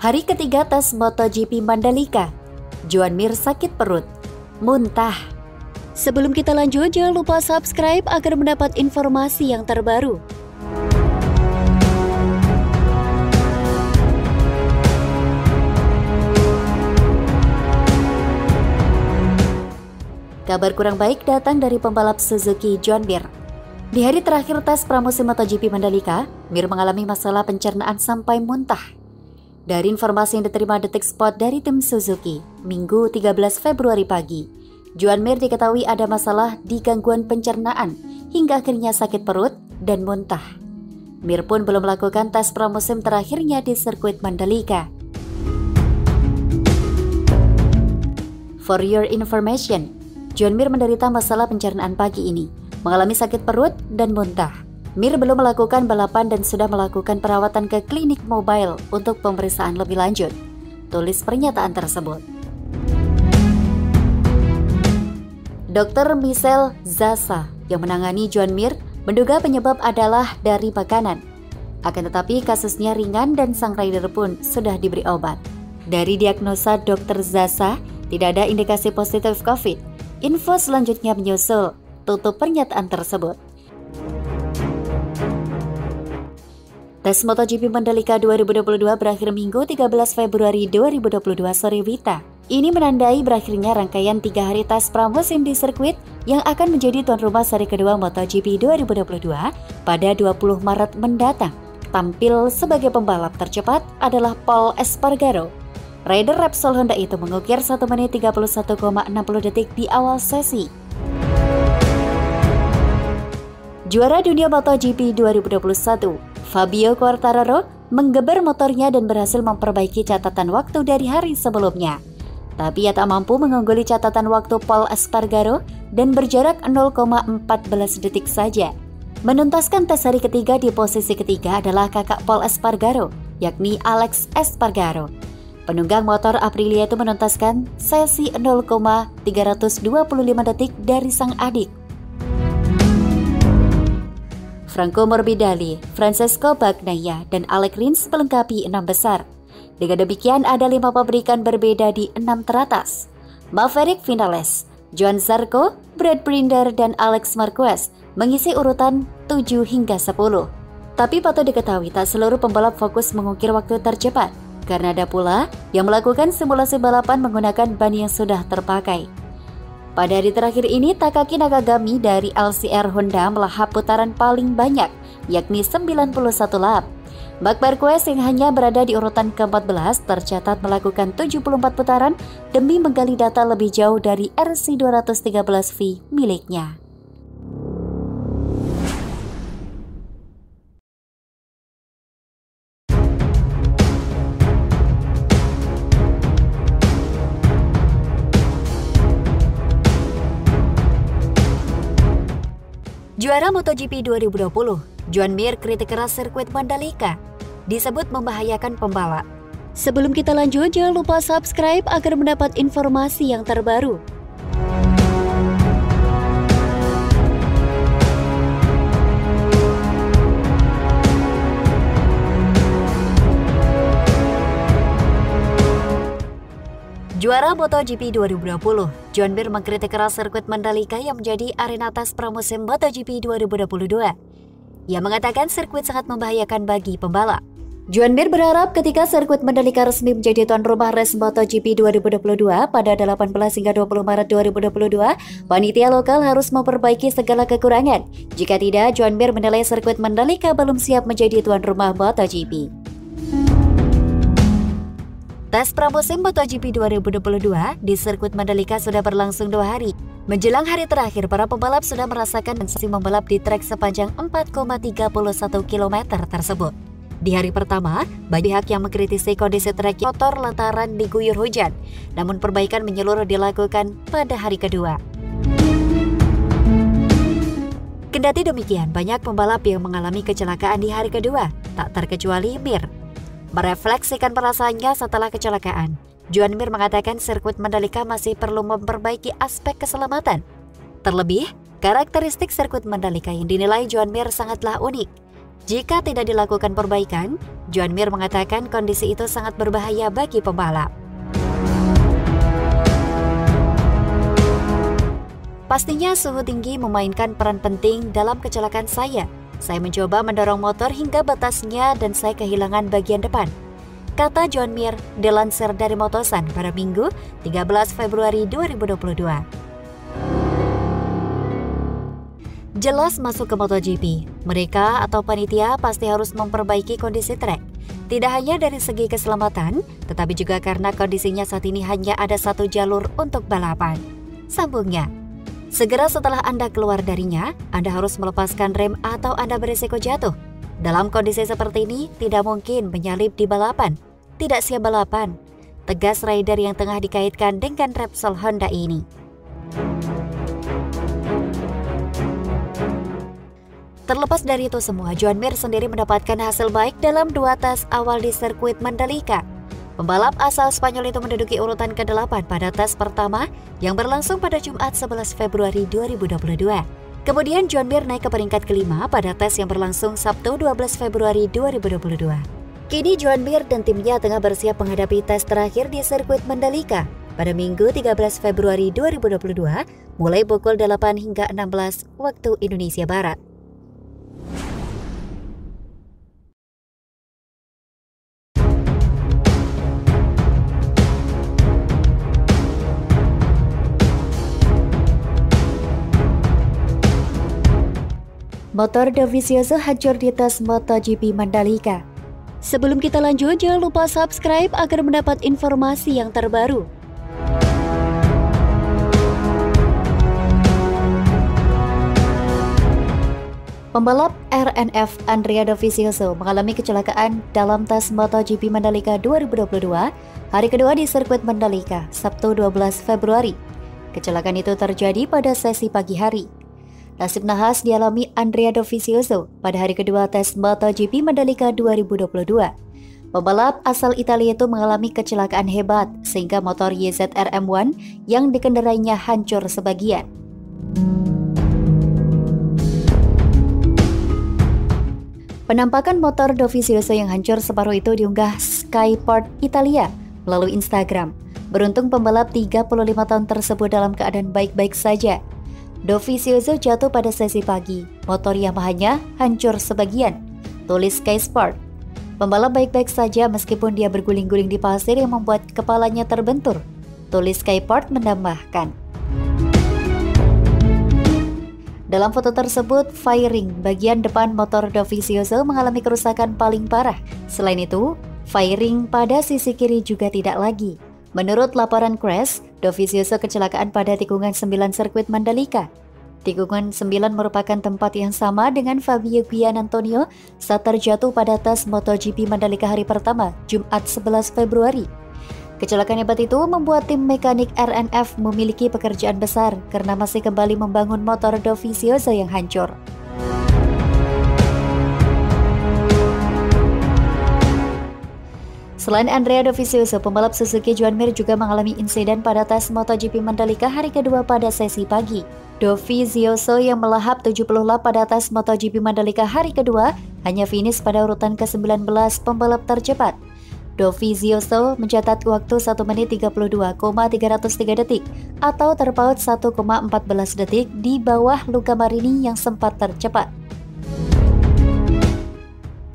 Hari ketiga tes MotoGP Mandalika, Joan Mir sakit perut, muntah. Sebelum kita lanjut, jangan lupa subscribe agar mendapat informasi yang terbaru. Kabar kurang baik datang dari pembalap Suzuki Joan Mir. Di hari terakhir tes pramusim MotoGP Mandalika, Mir mengalami masalah pencernaan sampai muntah. Dari informasi yang diterima Detik Sport dari tim Suzuki, Minggu 13 Februari pagi, Joan Mir diketahui ada masalah di gangguan pencernaan hingga akhirnya sakit perut dan muntah. Mir pun belum melakukan tes pramusim terakhirnya di sirkuit Mandalika. For your information, Joan Mir menderita masalah pencernaan pagi ini, mengalami sakit perut dan muntah. Mir belum melakukan balapan dan sudah melakukan perawatan ke klinik mobile untuk pemeriksaan lebih lanjut, tulis pernyataan tersebut. Dr. Michelle Zaza yang menangani Joan Mir menduga penyebab adalah dari makanan. Akan tetapi kasusnya ringan dan sang rider pun sudah diberi obat. Dari diagnosa Dr. Zaza, tidak ada indikasi positif COVID. Info selanjutnya menyusul, tutup pernyataan tersebut. Tes MotoGP Mandalika 2022 berakhir Minggu 13 Februari 2022 sore wita. Ini menandai berakhirnya rangkaian 3 hari tes pramusim di sirkuit yang akan menjadi tuan rumah seri kedua MotoGP 2022 pada 20 Maret mendatang. Tampil sebagai pembalap tercepat adalah Pol Espargaro. Rider Repsol Honda itu mengukir 1 menit 31,60 detik di awal sesi. Juara dunia MotoGP 2021, Fabio Quartararo menggeber motornya dan berhasil memperbaiki catatan waktu dari hari sebelumnya. Tapi ia tak mampu mengungguli catatan waktu Pol Espargaro dan berjarak 0,14 detik saja. Menuntaskan tes hari ketiga di posisi ketiga adalah kakak Pol Espargaro, yakni Alex Espargaro. Penunggang motor Aprilia itu menuntaskan sesi 0,325 detik dari sang adik. Franco Morbidelli, Francesco Bagnaia, dan Alex Rins melengkapi 6 besar. Dengan demikian ada 5 pabrikan berbeda di 6 teratas. Maverick Vinales, Johann Zarco, Brad Binder, dan Alex Marquez mengisi urutan 7 hingga 10. Tapi patut diketahui tak seluruh pembalap fokus mengukir waktu tercepat, karena ada pula yang melakukan simulasi balapan menggunakan ban yang sudah terpakai. Pada hari terakhir ini, Takaki Nakagami dari LCR Honda melahap putaran paling banyak, yakni 91 lap. Marc Marquez yang hanya berada di urutan ke-14 tercatat melakukan 74 putaran demi menggali data lebih jauh dari RC213V miliknya. Juara MotoGP 2020, Joan Mir kritik keras sirkuit Mandalika, disebut membahayakan pembalap. Sebelum kita lanjut, jangan lupa subscribe agar mendapat informasi yang terbaru. Juara MotoGP 2020, Joan Mir mengkritik keras sirkuit Mandalika yang menjadi arena tes pramusim MotoGP 2022. Ia mengatakan sirkuit sangat membahayakan bagi pembalap. Joan Mir berharap ketika sirkuit Mandalika resmi menjadi tuan rumah race MotoGP 2022 pada 18 hingga 20 Maret 2022, panitia lokal harus memperbaiki segala kekurangan. Jika tidak, Joan Mir menilai sirkuit Mandalika belum siap menjadi tuan rumah MotoGP. Tes pramusim MotoGP 2022 di sirkuit Mandalika sudah berlangsung 2 hari. Menjelang hari terakhir, para pembalap sudah merasakan sensasi membalap di trek sepanjang 4,31 km tersebut. Di hari pertama, banyak pihak yang mengkritisi kondisi trek motor lantaran diguyur hujan, namun perbaikan menyeluruh dilakukan pada hari kedua. Kendati demikian, banyak pembalap yang mengalami kecelakaan di hari kedua, tak terkecuali Mir. Merefleksikan perasaannya setelah kecelakaan, Joan Mir mengatakan sirkuit Mandalika masih perlu memperbaiki aspek keselamatan. Terlebih, karakteristik sirkuit Mandalika yang dinilai Joan Mir sangatlah unik. Jika tidak dilakukan perbaikan, Joan Mir mengatakan kondisi itu sangat berbahaya bagi pembalap. Pastinya suhu tinggi memainkan peran penting dalam kecelakaan saya. Saya mencoba mendorong motor hingga batasnya dan saya kehilangan bagian depan, kata Joan Mir dilansir dari Motosan pada Minggu 13 Februari 2022. Jelas masuk ke MotoGP, mereka atau panitia pasti harus memperbaiki kondisi trek. Tidak hanya dari segi keselamatan, tetapi juga karena kondisinya saat ini hanya ada satu jalur untuk balapan. Sambungnya, segera setelah Anda keluar darinya, Anda harus melepaskan rem atau Anda berisiko jatuh. Dalam kondisi seperti ini, tidak mungkin menyalip di balapan. Tidak siap balapan, tegas rider yang tengah dikaitkan dengan Repsol Honda ini. Terlepas dari itu semua, Joan Mir sendiri mendapatkan hasil baik dalam 2 tes awal di sirkuit Mandalika. Pembalap asal Spanyol itu menduduki urutan ke-8 pada tes pertama yang berlangsung pada Jumat 11 Februari 2022. Kemudian Joan Mir naik ke peringkat ke-5 pada tes yang berlangsung Sabtu 12 Februari 2022. Kini Joan Mir dan timnya tengah bersiap menghadapi tes terakhir di sirkuit Mandalika pada Minggu 13 Februari 2022 mulai pukul 8 hingga 16 waktu Indonesia Barat. Motor Dovizioso hancur di tes MotoGP Mandalika. Sebelum kita lanjut, jangan lupa subscribe agar mendapat informasi yang terbaru. Pembalap RNF Andrea Dovizioso mengalami kecelakaan dalam tes MotoGP Mandalika 2022, hari kedua di sirkuit Mandalika, Sabtu 12 Februari. Kecelakaan itu terjadi pada sesi pagi hari. Nasib nahas dialami Andrea Dovizioso pada hari kedua tes MotoGP Mandalika 2022. Pembalap asal Italia itu mengalami kecelakaan hebat sehingga motor YZR-M1 yang dikendarainya hancur sebagian. Penampakan motor Dovizioso yang hancur separuh itu diunggah Skyport Italia melalui Instagram. Beruntung pembalap 35 tahun tersebut dalam keadaan baik-baik saja. Dovizioso jatuh pada sesi pagi, motor Yamaha-nya hancur sebagian, tulis Sky Sport. Pembalap baik-baik saja meskipun dia berguling-guling di pasir yang membuat kepalanya terbentur, tulis Sky Sport menambahkan. Dalam foto tersebut, fairing bagian depan motor Dovizioso mengalami kerusakan paling parah. Selain itu, fairing pada sisi kiri juga tidak lagi. Menurut laporan Crash, Dovizioso kecelakaan pada tikungan 9 sirkuit Mandalika. Tikungan 9 merupakan tempat yang sama dengan Fabio Gianantonio saat terjatuh pada tes MotoGP Mandalika hari pertama, Jumat 11 Februari. Kecelakaan hebat itu membuat tim mekanik RNF memiliki pekerjaan besar karena masih kembali membangun motor Dovizioso yang hancur. Selain Andrea Dovizioso, pembalap Suzuki Joan Mir juga mengalami insiden pada tes MotoGP Mandalika hari kedua pada sesi pagi. Dovizioso yang melahap 70 lap pada tes MotoGP Mandalika hari kedua hanya finish pada urutan ke-19 pembalap tercepat. Dovizioso mencatat waktu 1 menit 32,303 detik atau terpaut 1,14 detik di bawah Luca Marini yang sempat tercepat.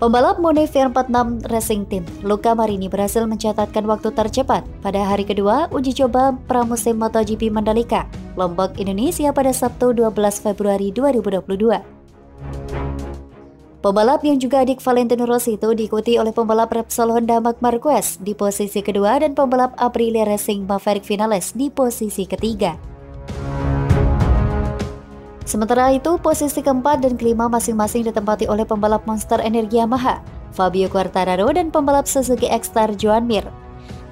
Pembalap Monev 46 Racing Team, Luca Marini berhasil mencatatkan waktu tercepat pada hari kedua uji coba pramusim MotoGP Mandalika, Lombok, Indonesia pada Sabtu 12 Februari 2022. Pembalap yang juga adik Valentino Rossi itu diikuti oleh pembalap Repsol Honda Marc Marquez di posisi kedua dan pembalap Aprilia Racing Maverick Vinales di posisi ketiga. Sementara itu, posisi keempat dan kelima masing-masing ditempati oleh pembalap Monster Energi Yamaha, Fabio Quartararo, dan pembalap Suzuki X-Star Joan Mir.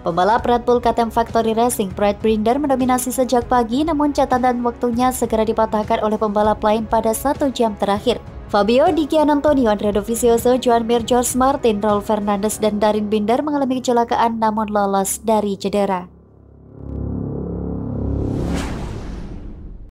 Pembalap Red Bull KTM Factory Racing, Brad Binder, mendominasi sejak pagi, namun catatan waktunya segera dipatahkan oleh pembalap lain pada 1 jam terakhir. Fabio Di Gianantonio, Andrea Dovizioso, Joan Mir, George Martin, Raul Fernandez, dan Darin Binder mengalami kecelakaan namun lolos dari cedera.